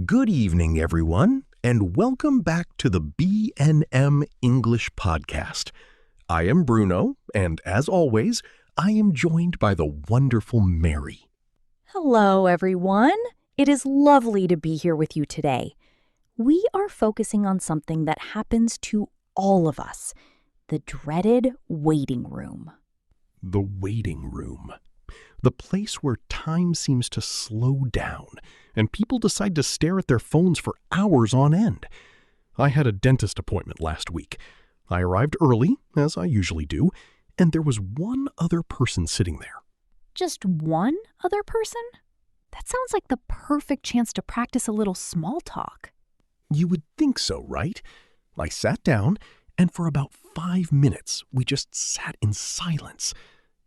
Good evening, everyone, and welcome back to the B&M English Podcast. I am Bruno, and as always, I am joined by the wonderful Mary. Hello, everyone. It is lovely to be here with you today. We are focusing on something that happens to all of us, the dreaded waiting room. The waiting room. The place where time seems to slow down and people decide to stare at their phones for hours on end. I had a dentist appointment last week. I arrived early, as I usually do, and there was one other person sitting there. Just one other person? That sounds like the perfect chance to practice a little small talk. You would think so, right? I sat down, and for about 5 minutes, we just sat in silence.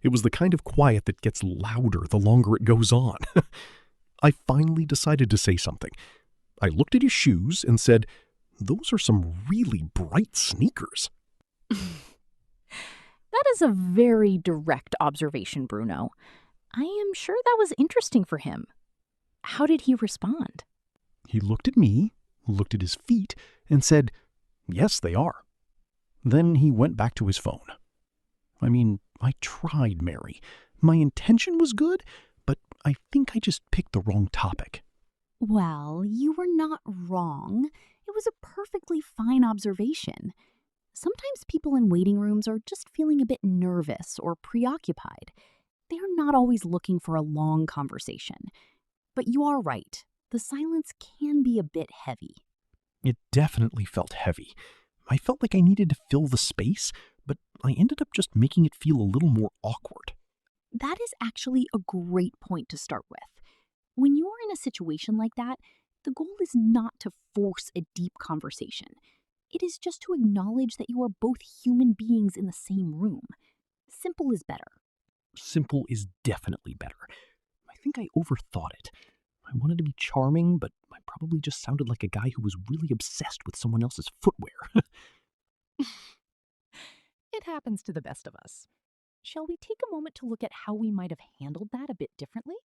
It was the kind of quiet that gets louder the longer it goes on. I finally decided to say something. I looked at his shoes and said, "Those are some really bright sneakers." That is a very direct observation, Bruno. I am sure that was interesting for him. How did he respond? He looked at me, looked at his feet, and said, "Yes, they are." Then he went back to his phone. I tried, Mary. My intention was good, but I think I just picked the wrong topic. Well, you were not wrong. It was a perfectly fine observation. Sometimes people in waiting rooms are just feeling a bit nervous or preoccupied. They are not always looking for a long conversation. But you are right. The silence can be a bit heavy. It definitely felt heavy. I felt like I needed to fill the space, but I ended up just making it feel a little more awkward. That is actually a great point to start with. When you are in a situation like that, the goal is not to force a deep conversation. It is just to acknowledge that you are both human beings in the same room. Simple is better. Simple is definitely better. I think I overthought it. I wanted to be charming, but I probably just sounded like a guy who was really obsessed with someone else's footwear. It happens to the best of us. Shall we take a moment to look at how we might have handled that a bit differently?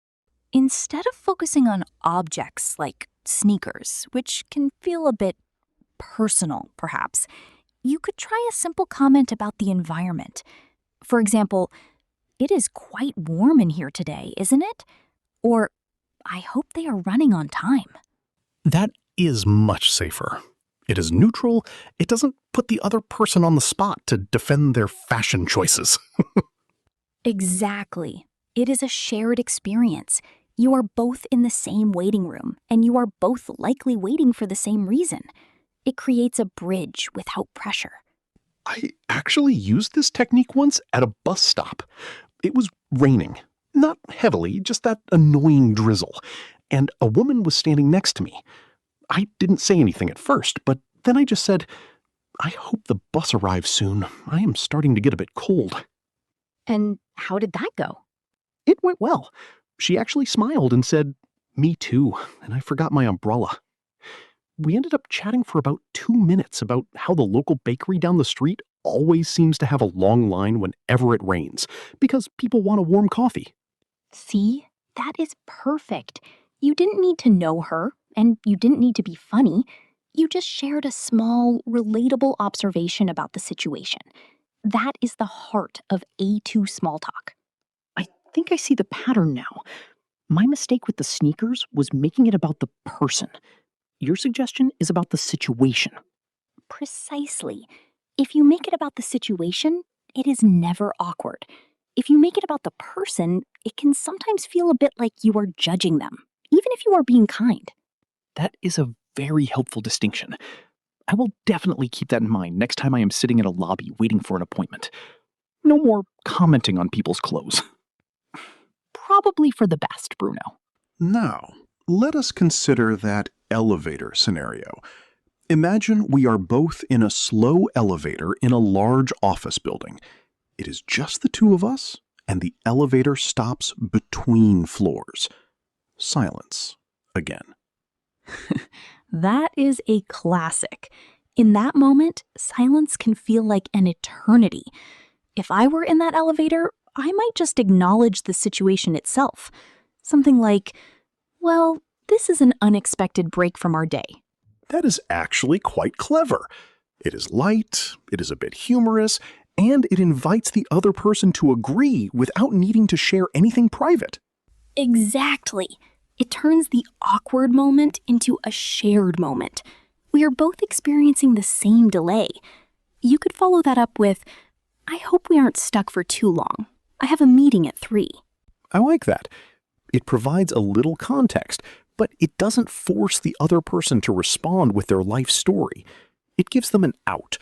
Instead of focusing on objects like sneakers, which can feel a bit personal, perhaps, you could try a simple comment about the environment. For example, "It is quite warm in here today, isn't it?" Or, "I hope they are running on time." That is much safer. It is neutral. It doesn't put the other person on the spot to defend their fashion choices. Exactly. It is a shared experience. You are both in the same waiting room, and you are both likely waiting for the same reason. It creates a bridge without pressure. I actually used this technique once at a bus stop. It was raining. Not heavily, just that annoying drizzle. And a woman was standing next to me. I didn't say anything at first, but then I just said, "I hope the bus arrives soon. I am starting to get a bit cold." And how did that go? It went well. She actually smiled and said, "Me too, and I forgot my umbrella." We ended up chatting for about 2 minutes about how the local bakery down the street always seems to have a long line whenever it rains, because people want a warm coffee. See? That is perfect. You didn't need to know her, and you didn't need to be funny. You just shared a small, relatable observation about the situation. That is the heart of A2 small talk. I think I see the pattern now. My mistake with the sneakers was making it about the person. Your suggestion is about the situation. Precisely. If you make it about the situation, it is never awkward. If you make it about the person, it can sometimes feel a bit like you are judging them, even if you are being kind. That is a very helpful distinction. I will definitely keep that in mind next time I am sitting in a lobby waiting for an appointment. No more commenting on people's clothes. Probably for the best, Bruno. Now, let us consider that elevator scenario. Imagine we are both in a slow elevator in a large office building. It is just the two of us, and the elevator stops between floors. Silence again. That is a classic. In that moment, silence can feel like an eternity. If I were in that elevator, I might just acknowledge the situation itself. Something like, "Well, this is an unexpected break from our day. That is actually quite clever. It is light, it is a bit humorous, and it invites the other person to agree without needing to share anything private. Exactly. It turns the awkward moment into a shared moment. We are both experiencing the same delay. You could follow that up with, I hope we aren't stuck for too long. I have a meeting at 3. I like that. It provides a little context, but it doesn't force the other person to respond with their life story. It gives them an out.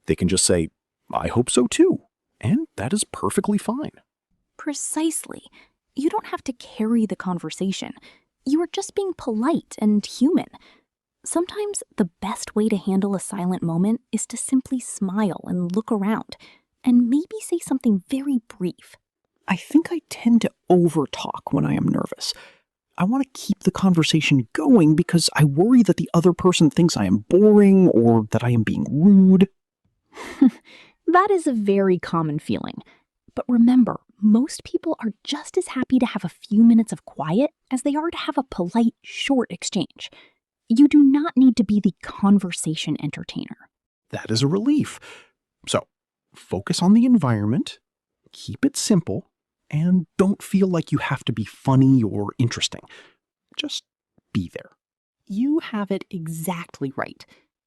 They can just say, I hope so too, and that is perfectly fine. Precisely. You don't have to carry the conversation. You are just being polite and human. Sometimes the best way to handle a silent moment is to simply smile and look around, and maybe say something very brief. I think I tend to overtalk when I am nervous. I want to keep the conversation going because I worry that the other person thinks I am boring or that I am being rude. That is a very common feeling. But remember, most people are just as happy to have a few minutes of quiet as they are to have a polite, short exchange. You do not need to be the conversation entertainer. That is a relief. So, focus on the environment, keep it simple, and don't feel like you have to be funny or interesting. Just be there. You have it exactly right.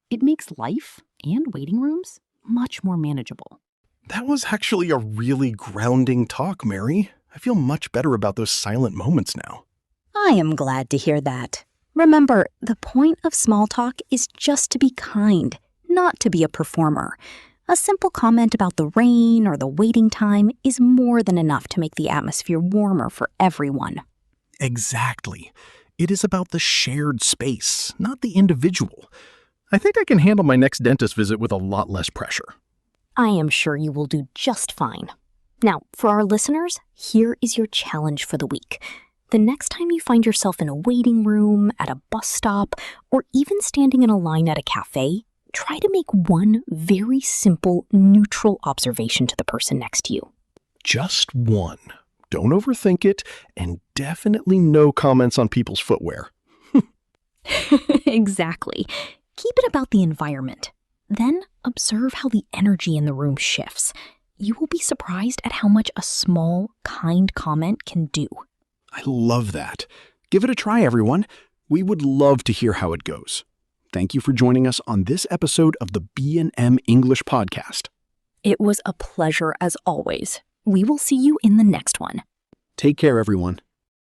It makes life and waiting rooms much more manageable. That was actually a really grounding talk, Mary. I feel much better about those silent moments now. I am glad to hear that. Remember, the point of small talk is just to be kind, not to be a performer. A simple comment about the rain or the waiting time is more than enough to make the atmosphere warmer for everyone. Exactly. It is about the shared space, not the individual. I think I can handle my next dentist visit with a lot less pressure. I am sure you will do just fine. Now, for our listeners, here is your challenge for the week. The next time you find yourself in a waiting room, at a bus stop, or even standing in a line at a cafe, try to make one very simple, neutral observation to the person next to you. Just one. Don't overthink it, and definitely no comments on people's footwear. Exactly. Keep it about the environment. Then observe how the energy in the room shifts. You will be surprised at how much a small, kind comment can do. I love that. Give it a try, everyone. We would love to hear how it goes. Thank you for joining us on this episode of the B&M English Podcast. It was a pleasure as always. We will see you in the next one. Take care, everyone.